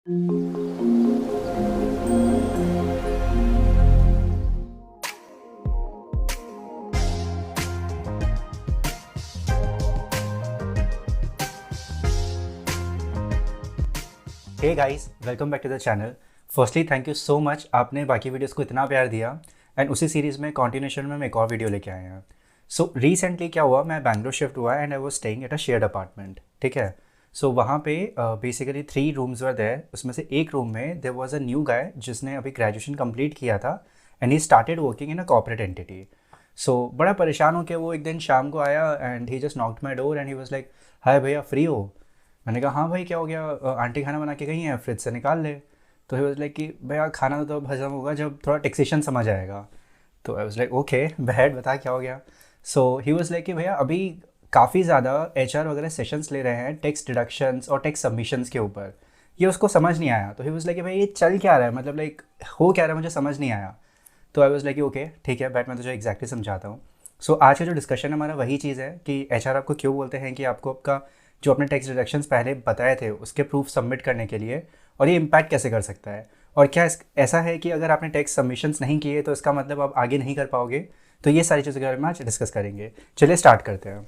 Hey guys, welcome back to the channel. Firstly thank you so much, आपने बाकी videos को इतना प्यार दिया एंड उसी सीरीज़ में कंटिन्यूशन में हम एक और वीडियो लेके आए हैं। सो रिसेंटली क्या हुआ, मैं बैंगलोर शिफ्ट हुआ and I was staying at a shared apartment. ठीक है, सो वहाँ पे बेसिकली 3 रूम्स वर देयर। उसमें से एक रूम में there was a new guy जिसने अभी ग्रेजुएशन कंप्लीट किया था and he started working in a corporate entity. So बड़ा परेशान होकर वो एक दिन शाम को आया and he just knocked my door and he was like, hi भैया, फ्री हो? मैंने कहा हाँ भाई, क्या हो गया? आंटी खाना बना के गई हैं, फ्रिज से निकाल ले। तो ही वाज लाइक कि भैया खाना तो अब हजम होगा जब थोड़ा टैक्सेशन समझ आएगा। तो I was like okay bad, बता क्या हो गया। सो ही वाज लाइक कि भैया अभी काफ़ी ज़्यादा एचआर वगैरह सेशंस ले रहे हैं टैक्स डिडक्शंस और टैक्स सबमिशंस के ऊपर। ये उसको समझ नहीं आया। तो ही वाज लाइक कि भाई ये चल क्या रहा है, मतलब लाइक हो क्या रहा है, मुझे समझ नहीं आया। तो आई वाज लाइक ओके ठीक है बैठ, मैं तुझे एग्जैक्टली समझाता हूँ। सो आज का जो डिस्कशन है हमारा वही चीज़ है कि एचआर आपको क्यों बोलते हैं कि आपको आपका जो अपने टैक्स डिडक्शंस पहले बताए थे उसके प्रूफ सबमिट करने के लिए, और ये इम्पैक्ट कैसे कर सकता है, और क्या ऐसा है कि अगर आपने टैक्स सबमिशंस नहीं किए तो इसका मतलब आप आगे नहीं कर पाओगे। तो ये सारी चीज़ों के बारे में आज डिस्कस करेंगे। चलिए स्टार्ट करते हैं।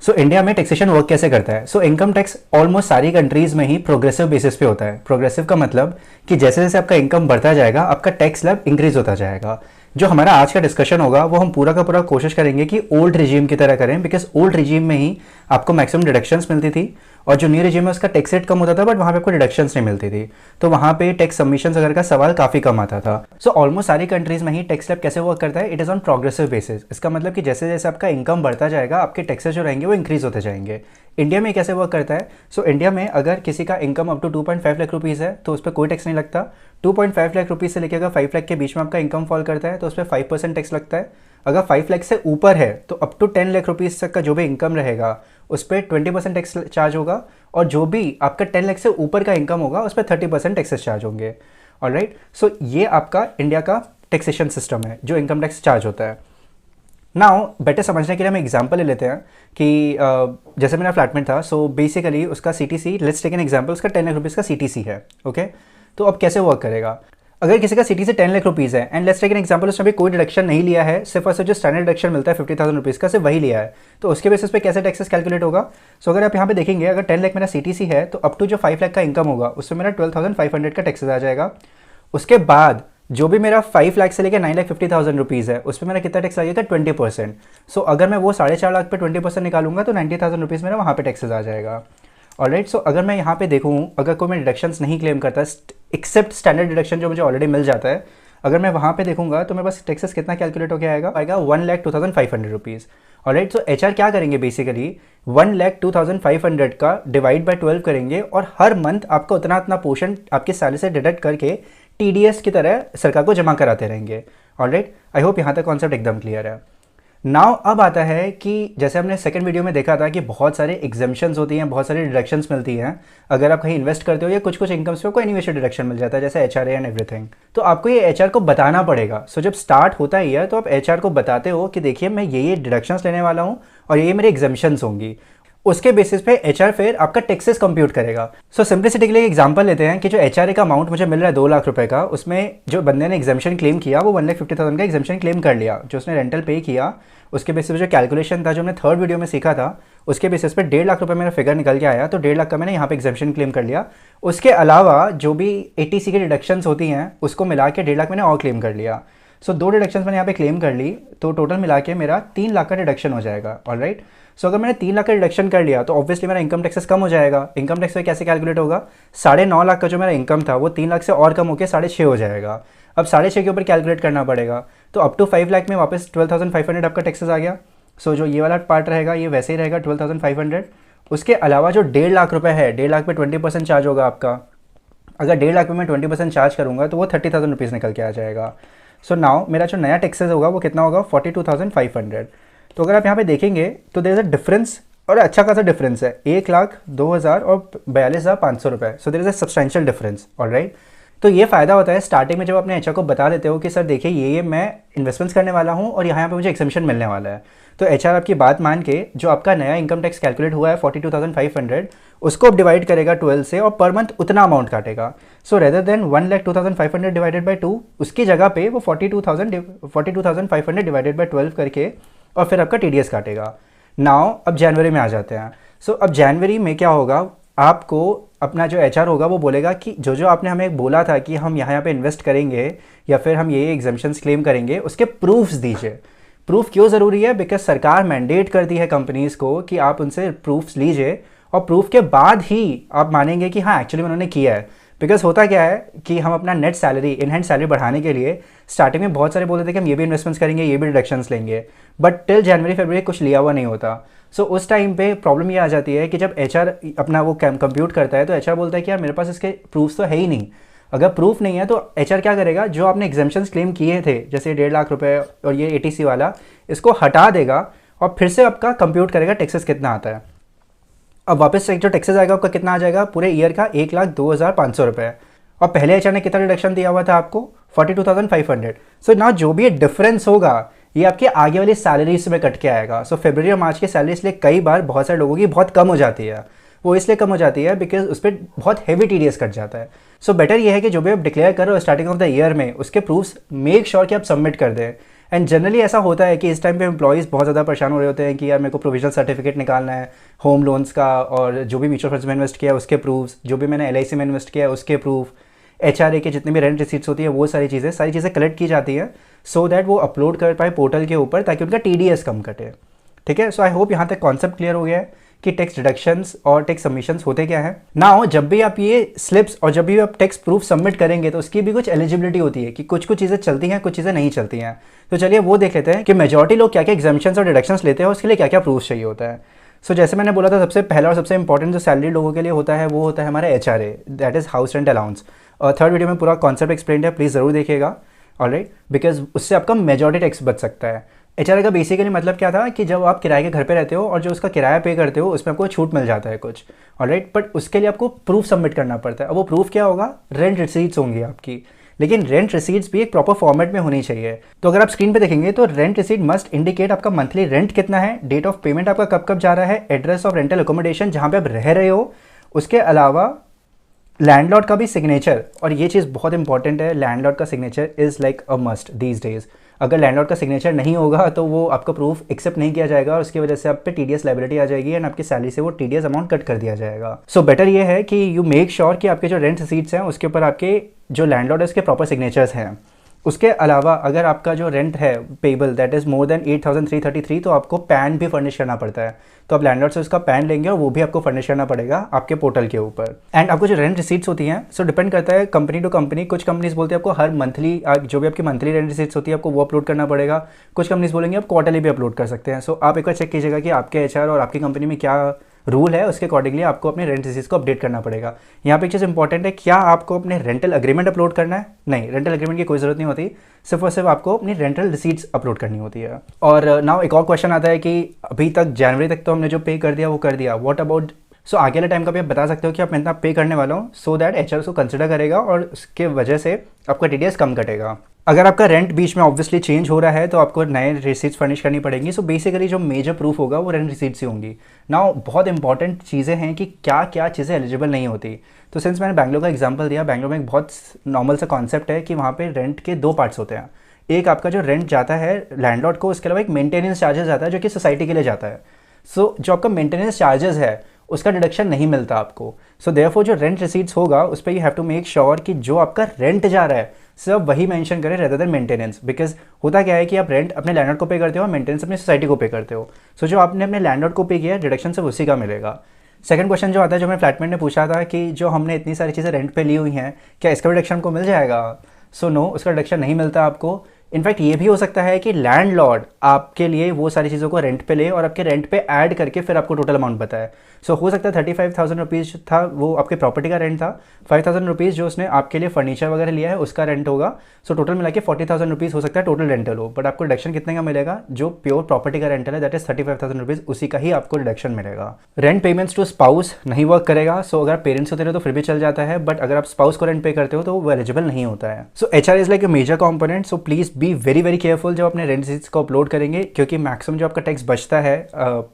सो इंडिया में टैक्सेशन वर्क कैसे करता है? सो इनकम टैक्स ऑलमोस्ट सारी कंट्रीज़ में ही प्रोग्रेसिव बेसिस पे होता है। प्रोग्रेसिव का मतलब कि जैसे जैसे आपका इनकम बढ़ता जाएगा आपका टैक्स स्लैब इंक्रीज होता जाएगा। जो हमारा आज का डिस्कशन होगा वो हम पूरा का पूरा कोशिश करेंगे कि ओल्ड रिजीम की तरह करें, बिकॉज ओल्ड रिजीम में ही आपको मैक्सिमम डिडक्शंस मिलती थी और जो न्यू रिजीम में उसका टैक्स रेट कम होता था बट वहाँ पे आपको डिडक्शंस नहीं मिलती थी। तो वहाँ पे टैक्स सबमिशंस वगैरह का सवाल काफ़ी कम आता था। सो ऑलमोस्ट सारी कंट्रीज़ में ही टैक्स स्लैब कैसे वर्क करता है, it is on progressive basis. इसका मतलब कि जैसे जैसे आपका इनकम बढ़ता जाएगा आपके टैक्सेस जो रहेंगे वो इंक्रीज होते जाएंगे। इंडिया में कैसे वर्क करता है? सो इंडिया में अगर किसी का income up to 2.5 lakh rupees है तो उस पर कोई टैक्स नहीं लगता। 2.5 लाख रुपीज़ से लेकर अगर 5 लाख के बीच में आपका इनकम फॉल करता है तो उस पर 5% टैक्स लगता है। अगर 5 लाख से ऊपर है तो अप टू 10 लाख रुपीज़ तक का जो भी इनकम रहेगा उस पर 20% टैक्स चार्ज होगा, और जो भी आपका 10 लाख से ऊपर का इनकम होगा उस पर 30% टैक्सेस चार्ज होंगे। ऑलराइट, सो ये आपका इंडिया का टैक्सेशन सिस्टम है जो इनकम टैक्स चार्ज होता है। नाउ बेटर समझने के लिए हम एग्जांपल ले लेते हैं कि जैसे मेरा फ्लैटमेट था। सो बेसिकली उसका CTC, let's take an example, उसका 10 लाख रुपीज़ का सीटीसी है। ओके, तो अब कैसे वर्क करेगा? अगर किसी का सीटीसी 10 लाख रुपीज़ है and let's take an example उसने अभी कोई डिडक्शन नहीं लिया है, सिर्फ और सिर्फ जो स्टैंडर्ड डिडक्शन मिलता है 50,000 रुपीज़ का, सिर्फ वही लिया है, तो उसके बेसिस पे कैसे टैक्सेस कैलकुलेट होगा? सो अगर आप यहाँ पे देखेंगे, अगर 10 लाख मेरा सीटीसी है तो अप टू जो 5 लाख का इनकम होगा उसमें मेरा 12,500 का टैक्सेस आ जाएगा। उसके बाद जो भी मेरा 5 लाख से लेकर 9,50,000 रुपीज़ है उस पर मेरा कितना टैक्स आ जाता है? 20%। सो अगर मैं वो 4.5 लाख पे 20% निकालूंगा तो 90,000 रुपीज़ मेरा वहाँ पे टैक्सेस आ जाएगा। ऑलराइट, सो अगर मैं यहाँ पे देखूँ, अगर कोई मैं डिडक्शंस नहीं क्लेम करता एक्सेप्ट स्टैंडर्ड डिडक्शन जो मुझे ऑलरेडी मिल जाता है, अगर मैं वहाँ पे देखूंगा तो मेरे पास टैक्सेस कितना कैलकुलेट होकर आएगा 1,02,500 रुपीज़। ऑलराइट, सो एचआर क्या करेंगे, बेसिकली 1,02,500 का डिवाइड बाय 12 करेंगे और हर मंथ आपको उतना उतना पोर्शन आपके सैलरी से डिडक्ट करके टीडीएस की तरह सरकार को जमा कराते रहेंगे। ऑलराइट, आई होप यहाँ तक कॉन्सेप्ट एकदम क्लियर है। नाउ अब आता है कि जैसे हमने सेकंड वीडियो में देखा था कि बहुत सारे एग्जेम्पशंस होती हैं, बहुत सारी डिडक्शंस मिलती हैं अगर आप कहीं इन्वेस्ट करते हो या कुछ कुछ इनकम्स पे आपको एनिवेशन डिडक्शन मिल जाता है, जैसे एचआरए एंड एवरीथिंग। तो आपको ये एचआर को बताना पड़ेगा। सो जब स्टार्ट होता ही है तो आप एचआर को बताते हो कि देखिए मैं ये डिडक्शंस लेने वाला हूँ और ये मेरे एग्जेम्पशंस होंगी। उसके बेसिस पे एचआर फिर आपका टैक्सेस कंप्यूट करेगा। सो सिंप्लिसिटी के लिए एग्जांपल लेते हैं कि जो एचआरए का अमाउंट मुझे मिल रहा है 2 लाख रुपए का, उसमें जो बंदे ने एग्जेम्पशन क्लेम किया वो 1,50,000 का एग्जेम्पशन क्लेम कर लिया। जो उसने रेंटल पे किया उसके बेसिस पे जो कैलकुलेशन था जो हमने थर्ड वीडियो में सीखा था उसके बेसिस पे 1.5 लाख रुपए मेरा फिगर निकल के आया, तो 1.5 लाख का मैंने यहाँ पे एग्जेम्पशन क्लेम कर लिया। उसके अलावा जो भी एटीसी की डिडक्शंस होती हैं उसको मिला के 1.5 लाख मैंने और क्लेम कर लिया। सो 2 डिडक्शंस मैंने यहाँ पे क्लेम कर ली तो टोटल मिला के मेरा 3 लाख का डिडक्शन हो जाएगा। ऑलराइट, सो अगर मैंने 3 लाख का डिडक्शन कर लिया तो ऑब्वियसली मेरा इनकम टैक्सेस कम हो जाएगा। इनकम टैक्स पे कैसे कैलकुलेट होगा? 9.5 लाख का जो मेरा इनकम था वो 3 लाख से और कम होकर 6.5 हो जाएगा। अब 6.5 के ऊपर कैलकुलेट करना पड़ेगा, तो अप टू 5 लाख में वापस 12,500 आपका टैक्सेस आ गया। सो जो ये वाला पार्ट रहेगा ये वैसे ही रहेगा 12,500। उसके अलावा जो 1.5 लाख रुपये है, 1.5 लाख पे 20% चार्ज होगा आपका। अगर 1.5 लाख पे मैं 20% चार्ज करूँगा तो वो 30,000 रुपीज़ निकल के आ जाएगा। सो नाउ मेरा जो नया टैक्सेस होगा वो कितना होगा? 42,500। तो अगर आप यहाँ पे देखेंगे तो देयर इज अ डिफरेंस, और अच्छा खासा डिफरेंस है, 1,02,000 और 42,500 रुपये। So there is a substantial difference. Alright, तो ये फ़ायदा होता है स्टार्टिंग में जब अपने एचआर को बता देते हो कि सर देखिए ये मैं इन्वेस्टमेंट्स करने वाला हूँ और यहाँ पे मुझे एक्सेम्पशन मिलने वाला है, तो एचआर आपकी बात मान के जो आपका नया इनकम टैक्स कैलकुलेट हुआ है 42,500 उसको अब डिवाइड करेगा 12 से और पर मंथ उतना अमाउंट काटेगा। सो रेदर देन 1,02,500 डिवाइडेड बाई 2 उसकी जगह पे वो 42,500 डिवाइडेड बाई 12 करके और फिर आपका टीडीएस काटेगा। नाउ अब जनवरी में आ जाते हैं। सो अब जनवरी में क्या होगा, आपको अपना जो एचआर होगा वो बोलेगा कि जो जो आपने हमें बोला था कि हम यहाँ पे इन्वेस्ट करेंगे या फिर हम ये एग्जाम्पशंस क्लेम करेंगे उसके प्रूफ्स दीजिए। प्रूफ क्यों ज़रूरी है? बिकॉज सरकार मैंडेट कर दी है कंपनीज़ को कि आप उनसे प्रूफ्स लीजिए और प्रूफ के बाद ही आप मानेंगे कि हाँ एक्चुअली उन्होंने किया है। बिकॉज होता क्या है कि हम अपना net salary in hand salary बढ़ाने के लिए स्टार्टिंग में बहुत सारे बोलते थे कि हम ये भी इन्वेस्टमेंट्स करेंगे, ये भी डिडक्शंस लेंगे, बट टिल जनवरी फरवरी कुछ लिया हुआ नहीं होता। सो उस टाइम पे प्रॉब्लम ये आ जाती है कि जब एचआर अपना वो कंप्यूट करता है तो एचआर बोलता है कि यार मेरे पास इसके प्रूफ्स तो है ही नहीं। अगर प्रूफ नहीं है तो एचआर क्या करेगा, जो आपने एग्जाम्पशंस क्लेम किए थे जैसे 1.5 लाख रुपए और ये एटीसी वाला, इसको हटा देगा और फिर से आपका कंप्यूट करेगा टैक्सेस कितना आता है। अब वापस से जो टैक्सेस आएगा आपका कितना आ जाएगा पूरे ईयर का 1,02,500 रुपये, और पहले एचआर ने कितना रिडक्शन दिया हुआ था आपको 42,500। सो ना जो भी डिफरेंस होगा ये आपके आगे वाली सैलरीज में कट के आएगा। सो फरवरी और मार्च की सैलरी इसलिए कई बार बहुत सारे लोगों की बहुत कम हो जाती है। वो इसलिए कम हो जाती है बिकॉज उस पर बहुत हैवी टीडीएस कट जाता है। सो बेटर ये है कि जो भी आप डिक्लेयर कर रहे हो स्टार्टिंग ऑफ द ईयर में उसके प्रूफ्स मेक श्योर कि आप सबमिट कर दें। एंड जनरली ऐसा होता है कि इस टाइम पे एम्प्लॉयज़ बहुत ज़्यादा परेशान हो रहे होते हैं कि यार मेरे को प्रोविजनल सर्टिफिकेट निकालना है, होम लोन्स का, और जो भी म्यूचुअल फंड्स में इन्वेस्ट किया है उसके प्रूफ्स, जो भी मैंने एलआईसी में इन्वेस्ट किया है उसके प्रूफ, एचआरए के जितने भी रेंट रिसीट्स होती है वो सारी चीज़ें कलेक्ट की जाती है सो दैट वो अपलोड कर पाए पोर्टल के ऊपर ताकि उनका टीडीएस कम कटे। ठीक है, सो आई होप यहाँ तक कॉन्सेप्ट क्लियर हो गया है कि टैक्स डिडक्शंस और टैक्स सबमिशंस होते क्या है। नाउ जब भी आप ये स्लिप्स और जब भी आप टैक्स प्रूफ सबमिट करेंगे तो उसकी भी कुछ एलिजिबिलिटी होती है कि कुछ कुछ चीज़ें चलती हैं, कुछ चीज़ें नहीं चलती हैं। तो चलिए वो देख लेते हैं कि मेजॉरिटी लोग क्या क्या एग्जाम्पशंस और डिडक्शंस लेते हैं और उसके लिए क्या क्या प्रूफ चाहिए होता है। सो जैसे मैंने बोला था सबसे पहला और सबसे इंपॉर्टेंट जो सैलरी लोगों के लिए होता है वो होता है हमारा HRA, that is house rent allowance. और थर्ड वीडियो में पूरा कॉन्सेप्ट एक्सप्लेन है, प्लीज़ ज़रूर देखिएगा। ऑलराइट, बिकॉज उससे आपका मेजॉरिटी टैक्स बच सकता है। एचआरए का बेसिकली मतलब क्या था कि जब आप किराए के घर पे रहते हो और जो उसका किराया पे करते हो उसमें आपको छूट मिल जाता है कुछ, ऑलराइट, बट उसके लिए आपको प्रूफ सबमिट करना पड़ता है। अब वो प्रूफ क्या होगा, रेंट रिसीट्स होंगी आपकी, लेकिन रेंट रिसीट्स भी एक प्रॉपर फॉर्मेट में होनी चाहिए। तो अगर आप स्क्रीन पे देखेंगे तो रेंट रिसीट मस्ट इंडिकेट आपका मंथली रेंट कितना है, डेट ऑफ पेमेंट आपका कब कब जा रहा है, एड्रेस ऑफ रेंटल अकोमोडेशन जहाँ पे आप रह रहे हो, उसके अलावा लैंडलॉर्ड का भी सिग्नेचर। और ये चीज़ बहुत इंपॉर्टेंट है, लैंडलॉर्ड का signature is like a must these days. अगर लैंडलॉर्ड का सिग्नेचर नहीं होगा तो वो आपका प्रूफ एक्सेप्ट नहीं किया जाएगा और उसकी वजह से आप पे टीडीएस लायबिलिटी आ जाएगी एंड आपकी सैलरी से वो टीडीएस अमाउंट कट कर दिया जाएगा। सो बेटर ये है कि यू मेक श्योर कि आपके जो रेंट रिसीट्स हैं उसके ऊपर आपके जो लैंडलॉर्ड है उसके प्रॉपर सिग्नेचर्स हैं। उसके अलावा अगर आपका जो रेंट है payable that is more than 8,333 तो आपको पैन भी फर्निश करना पड़ता है। तो आप लैंडलॉर्ड से उसका पैन लेंगे और वो भी आपको फर्निश करना पड़ेगा आपके पोर्टल के ऊपर। एंड आपको जो रेंट रिसीट्स होती हैं सो डिपेंड करता है कंपनी टू कंपनी। कुछ कंपनीज बोलते हैं आपको हर मंथली जो भी आपकी मंथली रेंट रिसीट्स होती है आपको वो अपलोड करना पड़ेगा। कुछ कंपनीज बोलेंगे आप क्वार्टरली भी अपलोड कर सकते हैं। सो आप एक बार चेक कीजिएगा कि आपके एचआर और आपकी कंपनी में क्या रूल है, उसके अकॉर्डिंगली आपको अपने रेंट रिसीट्स को अपडेट करना पड़ेगा। यहाँ पे एक चीज़ इंपॉर्टेंट है, क्या आपको अपने रेंटल एग्रीमेंट अपलोड करना है? नहीं, रेंटल एग्रीमेंट की कोई ज़रूरत नहीं होती, सिर्फ और सिर्फ आपको अपनी रेंटल रिसीट्स अपलोड करनी होती है। और नाउ एक और क्वेश्चन आता है कि अभी तक जनवरी तक तो हमने जो पे कर दिया वो कर दिया, व्हाट अबाउट, सो आगे वाले टाइम का भी आप बता सकते हो कि आप मैं इतना पे करने वाला हूँ सो दैट एचआर उसको कंसिडर करेगा और उसके वजह से आपका टीडीएस कम कटेगा। अगर आपका रेंट बीच में ऑब्वियसली चेंज हो रहा है तो आपको नए रिसीट्स फर्निश करनी पड़ेंगी। सो बेसिकली जो मेजर प्रूफ होगा वो रेंट रिसीट्स ही होंगी। नाउ बहुत इंपॉर्टेंट चीज़ें हैं कि क्या क्या चीज़ें एलिजिबल नहीं होती। तो सिंस मैंने बैंगलोर का एग्जांपल दिया, बैंगलोर में एक बहुत नॉर्मल सा कॉन्सेप्ट है कि वहाँ पे रेंट के दो पार्ट्स होते हैं। एक आपका जो रेंट जाता है लैंडलॉर्ड को, उसके अलावा एक मेंटेनेंस चार्जेस आता है जो कि सोसाइटी के लिए जाता है। सो जो आपका मेंटेनेंस चार्जेस है उसका डिडक्शन नहीं मिलता आपको। सो देयरफॉर जो रेंट रिसीट्स होगा उस पर you have to make sure कि जो आपका रेंट जा रहा है सिर्फ वही मेंशन करें रेदर देन मेंटेनेंस। बिकॉज होता क्या है कि आप रेंट अपने लैंडलॉर्ड को पे करते हो और मेंटेनेंस अपनी सोसाइटी को पे करते हो। सो जो आपने अपने लैंडलॉर्ड को पे किया है डिडक्शन सिर्फ उसी का मिलेगा। सेकंड क्वेश्चन जो आता है, जो मेरे फ्लैटमेट ने पूछा था कि जो हमने इतनी सारी चीज़ें रेंट पे ली हुई हैं क्या इसका डिडक्शन को मिल जाएगा? सो नो, उसका डिडक्शन नहीं मिलता आपको। इनफैक्ट ये भी हो सकता है कि लैंडलॉर्ड आपके लिए वो सारी चीज़ों को रेंट पे ले और आपके रेंट पे ऐड करके फिर आपको टोटल अमाउंट बताए। सो हो सकता है 35,000 रुपीज़ था वो आपके प्रॉपर्टी का रेंट था, 5,000 रुपीज़ जो उसने आपके लिए फर्नीचर वगैरह लिया है उसका रेंट होगा। सो टोटल मिला के 40,000 रुपीज़ हो सकता है टोटल रेंटल हो, बट आपको डिडक्शन कितने का मिलेगा? जो प्योर प्रॉपर्टी का रेंटल है दैट इज 35,000 रुपीज़, उसी का ही आपको डिडक्शन मिलेगा। रेंट पेमेंट्स टू स्पाउस नहीं वर्क करेगा। सो अगर पेरेंट्स होते रहे तो फिर भी चल जाता है, बट अगर आप स्पाउस को रेंट पे करते हो तो वो एलिजिबल नहीं होता है। So HR is like a major component, so please be very very careful जब अपने रेंट रिसीट्स को अपलोड करेंगे, क्योंकि मैक्सिमम जो आपका टैक्स बचता है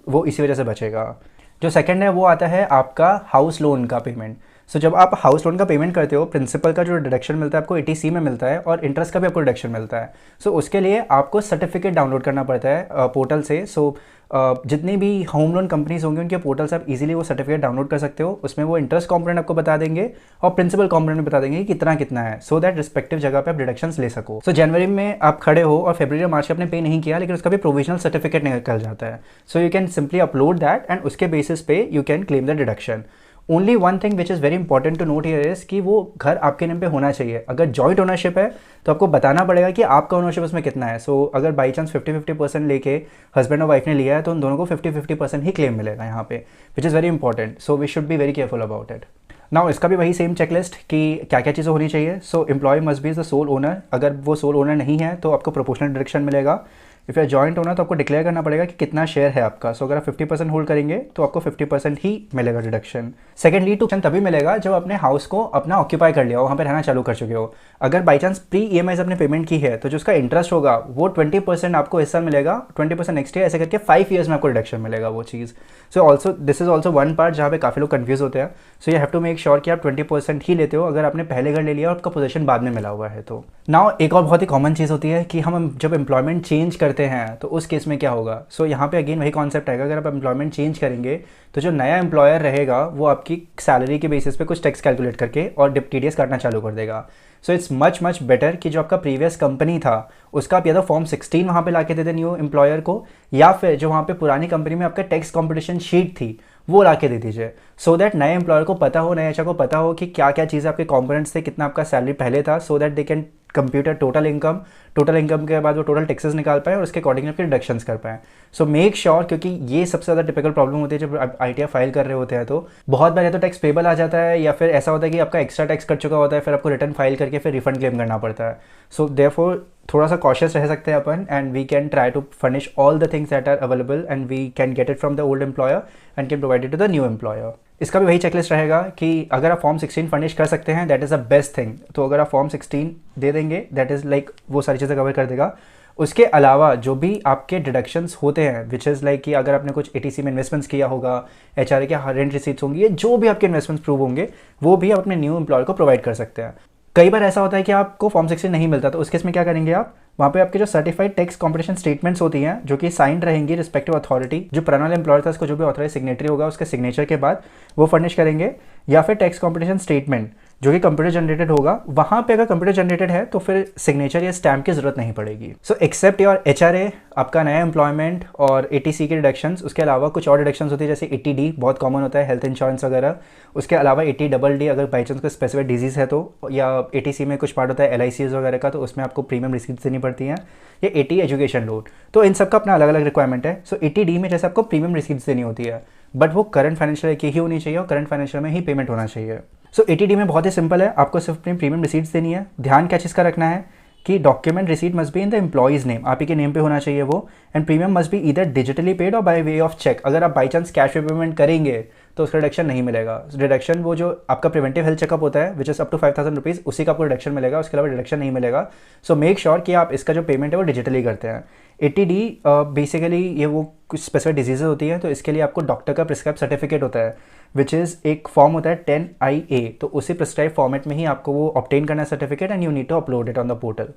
वो इसी वजह से बचेगा। जो सेकंड है वो आता है आपका हाउस लोन का पेमेंट। सो जब आप हाउस लोन का पेमेंट करते हो, प्रिंसिपल का जो डिडक्शन मिलता है आपको 80C में मिलता है और इंटरेस्ट का भी आपको डिडक्शन मिलता है। सो उसके लिए आपको सर्टिफिकेट डाउनलोड करना पड़ता है पोर्टल से। सो जितनी भी होम लोन कंपनीज होंगी उनके पोर्टल से आप इजीली वो सर्टिफिकेट डाउनलोड कर सकते हो। उसमें वो इंटरेस्ट कॉम्पोनेंट आपको बता देंगे और प्रिंसिपल कॉम्पोनेंट बता देंगे कि कितना कितना है, सो दैट रिस्पेक्टिव जगह पे आप डिडक्शंस ले सको। सो जनवरी में आप खड़े हो और फरवरी और मार्च में आपने पे नहीं किया, लेकिन उसका भी प्रोविजनल सर्टिफिकेट निकल जाता है। So you can simply upload that and उसके बेसिस पे you can claim the deduction. Only one thing which is very important to note here is कि वो घर आपके नेम पे होना चाहिए। अगर जॉइंट ओनरशिप है तो आपको बताना पड़ेगा कि आपका ओनरशिप उसमें कितना है। सो अगर बाई चांस 50-50% लेके हस्बैंड और वाइफ ने लिया है तो उन दोनों को 50-50% ही क्लेम मिलेगा यहाँ पे, which is very important. So we should be very careful about it. Now इसका भी वही सेम चेकलिस्ट कि क्या क्या चीज़ें होनी चाहिए। So employee must be the sole owner. अगर वो सोल ओनर नहीं है तो आपको प्रोपोर्शनल डिडक्शन मिलेगा। If you are joint owner तो आपको डिक्लेयर करना पड़ेगा कि कितना शेयर है आपका। सो अगर आप 50% होल्ड करेंगे तो आपको 50% ही मिलेगा डिडक्शन। सेकेंडली डिडक्शन तभी मिलेगा जब अपने हाउस को अपना ऑक्यूपाई कर लिया हो, वहाँ पे रहना चालू कर चुके हो। अगर बाई चांस प्री EMI आपने पेमेंट की है तो जो उसका इंटरेस्ट होगा वो 20% आपको इस साल मिलेगा, 20% नेक्स्ट ईयर, ऐसे करके 5 ईयर्स में आपको डिडक्शन मिलेगा वो चीज़। So also this is also one part जहाँ पे काफ़ी लोग कन्फ्यूज होते हैं। So you have to make sure कि आप 20% ही लेते हो अगर आपने पहले घर ले लिया और आपका पोजीशन बाद में मिला हुआ है तो। नाउ एक और बहुत ही कॉमन चीज़ होती है कि हम जब एम्प्लॉयमेंट चेंज करते हैं तो उस केस में क्या होगा। सो यहाँ पे अगेन वही कॉन्सेप्ट आएगा, अगर आप एम्प्लॉयमेंट चेंज करेंगे तो जो नया एम्प्लॉयर रहेगा वो आपकी सैलरी के बेसिस पे कुछ टैक्स कैलकुलेट करके और TDS काटना चालू कर देगा। सो इट्स मच बेटर कि जो आपका प्रीवियस कंपनी था उसका आप या तो फॉर्म 16 वहाँ पे लाके दे दे न्यू एम्प्लॉयर को, या फिर जो वहाँ पे पुरानी कंपनी में आपका टैक्स कॉम्पिटिशन शीट थी वो ला के दे दीजिए। सो दैट नए एम्प्लॉयर को पता हो, नए HR को पता हो कि क्या क्या चीज़ें आपके कॉम्पोनेंट्स थे, कितना आपका सैलरी पहले था, so that they can computer total income के बाद वो टोटल टैक्सेस निकाल पाए और उसके अकॉर्डिंग आपके डिडक्शंस कर पाएँ। सो मेक श्योर, क्योंकि ये सबसे ज़्यादा टिपिकल प्रॉब्लम होती है जब आप ITR फाइल कर रहे होते हैं तो बहुत बार या तो टैक्स पेबल आ जाता है या फिर ऐसा होता है कि आपका एक्स्ट्रा टैक्स कट चुका होता है, फिर आपको रिटर्न फाइल करके फिर रिफंड क्लेम करना पड़ता है। सो देयरफॉर थोड़ा सा कॉशियस रह सकते हैं अपन, and we can try to furnish all the things that are available and we can get it from the old employer and can provide it to the new employer. इसका भी वही checklist रहेगा कि अगर आप फॉर्म 16 फर्निश कर सकते हैं that is the best thing. तो अगर आप फॉर्म 16 दे देंगे दैट इज़ लाइक वो सारी चीज़ें कवर कर देगा। उसके अलावा जो भी आपके डिडक्शंस होते हैं विच इज़ लाइक कि अगर आपने कुछ ATC में इन्वेस्टमेंट्स किया होगा, HR के रेंट रिसीट्स होंगी, ये जो भी आपके इन्वेस्टमेंट्स प्रूव होंगे वो भी आप अपने न्यू एम्प्लॉयर को प्रोवाइड कर सकते हैं। कई बार ऐसा होता है कि आपको फॉर्म 16 नहीं मिलता, तो उस केस में क्या करेंगे आप, वहाँ पे आपके जो सर्टिफाइड टैक्स कॉम्पिटिशन स्टेटमेंट्स होती हैं जो कि साइंड रहेंगी रिस्पेक्टिव अथॉरिटी, जो पुराना वाला एम्प्लॉयर था उसको जो भी ऑथराइज सिग्नेटरी होगा उसके सिग्नेचर के बाद वो फर्निश करेंगे, या फिर टैक्स कॉम्पिटिशन स्टेटमेंट जो कि कंप्यूटर जनरेटेड होगा, वहाँ पे अगर कंप्यूटर जनरेटेड है तो फिर सिग्नेचर या स्टैम्प की जरूरत नहीं पड़ेगी। सो एक्सेप्ट योर HRA, आपका नया एम्प्लॉयमेंट और ATC के डिडक्शंस, उसके अलावा कुछ और डिडक्शंस होती है जैसे 80D बहुत कॉमन होता है, हेल्थ इंश्योरेंस वगैरह। उसके अलावा 80DD अगर बाई चांस कोई स्पेसिफिक डिजीज़ है तो, या ATC में कुछ पार्ट होता है LICs वगैरह का, तो उसमें आपको प्रीमियम रिसीट्स देनी पड़ती हैं, या 80 एजुकेशन लोन। तो इन सब का अपना अलग अलग रिक्वायरमेंट है। सो 80D में जैसे आपको प्रीमियम रिसीट्स देनी होती है, बट वो करंट फाइनेंशियल की ही होनी चाहिए और करंट फाइनेंशियल में ही पेमेंट होना चाहिए। सो 80D में बहुत ही सिंपल है, आपको सिर्फ अपनी प्रीमियम रिसीट्स देनी है। ध्यान क्या चीज़ का रखना है कि document receipt must be in the employees name, आप ही के नेम पे होना चाहिए वो, and premium must be either digitally paid और बाय वे ऑफ चेक। अगर आप बाई चांस कैश पे पेमेंट करेंगे तो उसका डिडक्शन नहीं मिलेगा। डिडक्शन वो जो आपका प्रिवेंटिव हेल्थ चेकअप होता है which is up to 5,000 rupees, उसी का आपको डिडक्शन मिलेगा, उसके अलावा डिडक्शन नहीं मिलेगा। सो मेक श्योर कि आप इसका जो पेमेंट है वो डिजिटली करते हैं। 80D बेसिकली ये वो कुछ स्पेसिफिक डिजीज़ होती है, तो इसके लिए आपको डॉक्टर का प्रिस्क्राइब सर्टिफिकेट होता है विच इज़ एक फॉर्म होता है 10IA, तो उसी प्रिस्क्राइब फॉर्मेट में ही आपको वो ऑब्टेन करना है certificate, and you need to upload it on the portal.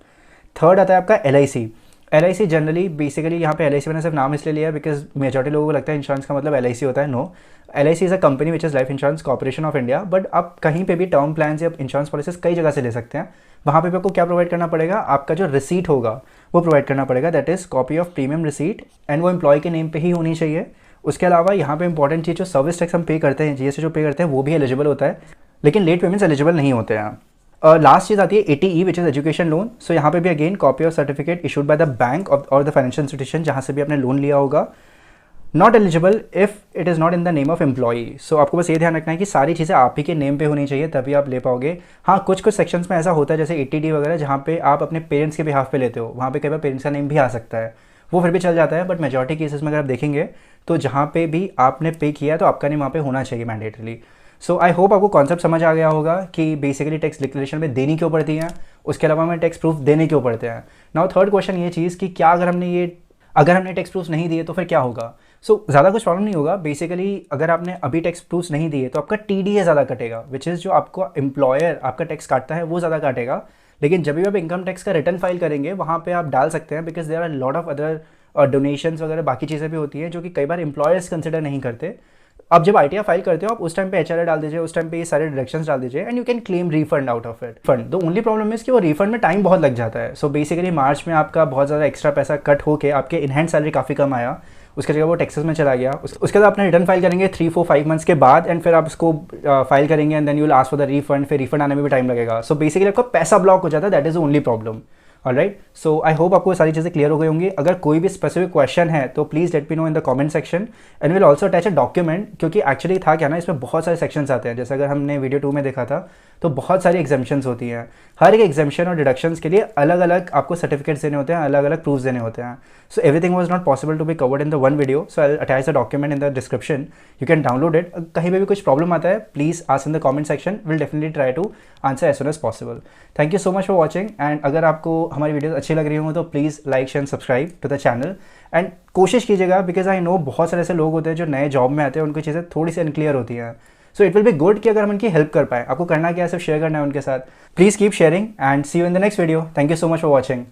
Third आता है आपका LIC जनरली बेसिकली यहाँ पे LIC मैंने सिर्फ नाम इसलिए लिया बिकॉज मेजॉरिटी लोगों को लगता है इंश्योरेंस का मतलब LIC होता है। No, LIC is a company which is life insurance corporation of India, but आप कहीं पे भी टर्म प्लान या इंश्योरेंस पॉलिसीज कई जगह से ले सकते हैं। वहाँ पे भी आपको क्या प्रोवाइड करना पड़ेगा, आपका जो रिसीट होगा वो प्रोवाइड करना पड़ेगा, that is copy of premium receipt, and वो एम्प्लॉय के नेम पे ही होनी चाहिए। उसके अलावा यहाँ पे इंपॉर्टेंट चीज़, जो सर्विस टैक्स हम पे करते हैं, GST जो पे करते हैं वो भी एलिजिबल होता है, लेकिन लेट पेमेंट्स एलिजिबल नहीं होते हैं। लास्ट चीज़ आती है 80E which is education loan. So यहाँ पे भी again copy of certificate issued by the bank और द फाइनेंशियल इंस्टीट्यूशन जहाँ से भी आपने लोन लिया होगा। Not eligible if it is not in the name of employee. So आपको बस ये ध्यान रखना है कि सारी चीज़ें आप ही के नेम पे होनी चाहिए, तभी आप ले पाओगे। हाँ, कुछ कुछ सेक्शंस में ऐसा होता है जैसे 80D वगैरह, जहाँ पे आप अपने पेरेंट्स के बिहाफ पे लेते हो, वहाँ पे कई बार पेरेंट्स का नेम भी आ सकता है, वो फिर भी चल जाता है। बट मेजॉरिटी केसेस में अगर आप देखेंगे तो जहाँ पे भी आपने पे किया है तो आपका नेम वहाँ पे होना चाहिए मैंडेटरली। सो आई होप आपको कॉन्सेप्ट समझ आ गया होगा कि बेसिकली टैक्स डिक्लेरेशन में देनी क्यों पड़ती हैं, उसके अलावा हमें टैक्स प्रूफ देने क्यों पड़ते हैं। नाउ थर्ड क्वेश्चन ये चीज़ कि क्या अगर हमने टैक्स प्रूफ नहीं दिए तो फिर क्या होगा। ज़्यादा कुछ प्रॉब्लम नहीं होगा। बेसिकली अगर आपने अभी टैक्स प्रूफ नहीं दिए तो आपका TDS ज़्यादा कटेगा, विच इज़ जो आपको एम्प्लॉयर आपका टैक्स काटता है वो ज़्यादा काटेगा। लेकिन जब भी आप इनकम टैक्स का रिटर्न फाइल करेंगे वहाँ पे आप डाल सकते हैं, because there are lot of other donations वगैरह बाकी चीज़ें भी होती हैं जो कि कई बार एम्प्लॉयर्स कंसिडर नहीं करते। आप जब ITR फाइल करते हो आप उस टाइम पे HRA डाल दीजिए, उस टाइम पे ये सारे डिडक्शंस डाल दीजिए and you can claim refund out of it. Fund the only problem is कि वो रिफंड में टाइम बहुत लग जाता है। बेसिकली मार्च में आपका बहुत ज़्यादा एक्स्ट्रा पैसा कट होकर आपके इन हैंड सैलरी काफ़ी कम आया, उसके जगह वो टैक्सेस में चला गया। उसके बाद अपना रिटर्न फाइल करेंगे 3-4-5 मंथ्स के बाद एंड फिर आप उसको फाइल करेंगे and then you will ask for the refund, फिर रिफंड आने में भी टाइम लगेगा। बेसिकली आपका पैसा ब्लॉक हो जाता है, that is the only problem. Alright, so I hope आपको सारी चीज़ें क्लियर हो गई होंगी। अगर कोई भी स्पेसिफिक क्वेश्चन है तो please let me know in the comment section and will also attach a document, क्योंकि एक्चुअली था क्या ना, इसमें बहुत सारे सेक्शंस आते हैं। जैसे अगर हमने वीडियो 2 में देखा था तो बहुत सारी एग्जाम्पशंस होती हैं। हर एक एग्जाम्पशन और डिडक्शंस के लिए अलग अलग आपको सर्टिफिकेट्स देने होते हैं, अलग अलग प्रूफ्स देने होते हैं। So everything was not possible to be covered in the one video, so I attach the document in the description, you can download it. कहीं पे भी कुछ प्रॉब्लम आता है please ask in the comment section, will definitely try to answer as soon as possible. Thank you so much for watching and अगर आपको हमारी videos अच्छी लग रही हो तो please like share subscribe to the channel and कोशिश कीजिएगा, बिकॉज आई नो बहुत सारे ऐसे लोग होते हैं जो नए जॉब में आते हैं, उनकी चीज़ें थोड़ी सी अनक्लियर होती हैं। So it will be good कि अगर हम उनकी हेल्प कर पाए। आपको करना क्या है, सिर्फ शेयर करना है उनके साथ। Please keep sharing and see you in the next video. Thank you so much for watching.